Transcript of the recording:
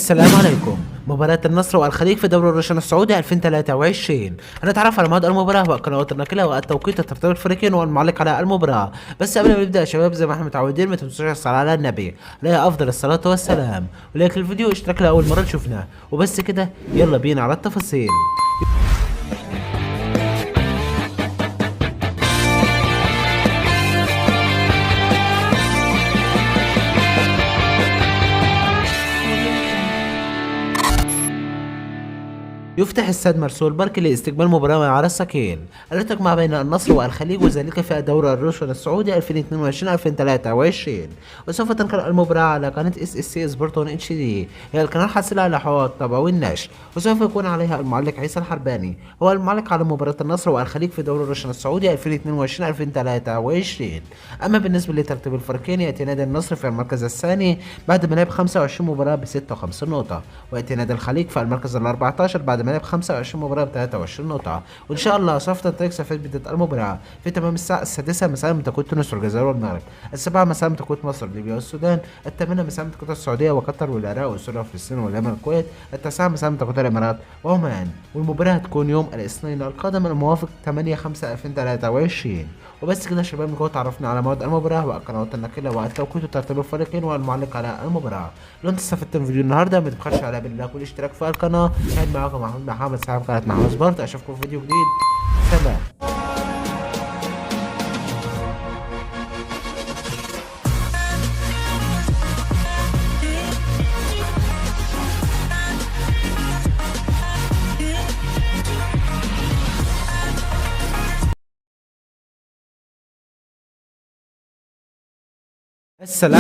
السلام عليكم. مباراة النصر والخليج في دوري الروشن السعودي 2023. هنتعرف على موعد المباراة وقنوات النقلة والتوقيت وترتيب الفريقين والمعلق على المباراة. بس قبل ما نبدأ يا شباب، زي ما احنا متعودين، ما تنسوش الصلاة على النبي عليه أفضل الصلاة والسلام، ولايك الفيديو واشتراك لأول مرة تشوفنا. وبس كده، يلا بينا على التفاصيل. يفتح استاد مرسول بارك لاستقبال مباراة مع السكيل التي تجمع بين النصر والخليج، وذلك في دوري الروشن السعودي 2022-2023. وسوف تنقل المباراة على قناة SSC سبورت 1 HD، هي القناة الحاصلة على حقوق الطبع والنشر، وسوف يكون عليها المعلق عيسى الحرباني، هو المعلق على مباراة النصر والخليج في دوري الروشن السعودي 2022-2023. أما بالنسبة لترتيب الفريقين، يأتي نادي النصر في المركز الثاني بعد ما لعب 25 مباراة ب 56 نقطة، ويأتي نادي الخليج في المركز ال 14 بعد ما لعب 25 مباراة ب 23 نقطة. وإن شاء الله سوف تنطلق صفحة بداية المباراة في تمام الساعة السادسة مساء بتوقيت تونس والجزائر والمغرب، السابعة مساء بتوقيت مصر ليبيا والسودان، الثامنة مساء بتوقيت السعودية وقطر والعراق وسوريا وفلسطين واليمن والكويت، التاسعة مساء بتوقيت الإمارات وعمان. والمباراة هتكون يوم الاثنين القادم الموافق 8/5/2023. وبس كده يا شباب، نكون تعرفنا على موعد المباراة وقنوات النقلة والتوقيت وترتيب الفريقين والمعلق على المباراة. لو انت استفدت من الفيديو النهارده، ما تبخلش على بالله والاشتراك في القناة. كان معاكم محمد صاحب قناة محمد سبورت. اشوفكم في فيديو جديد. سلام. السلام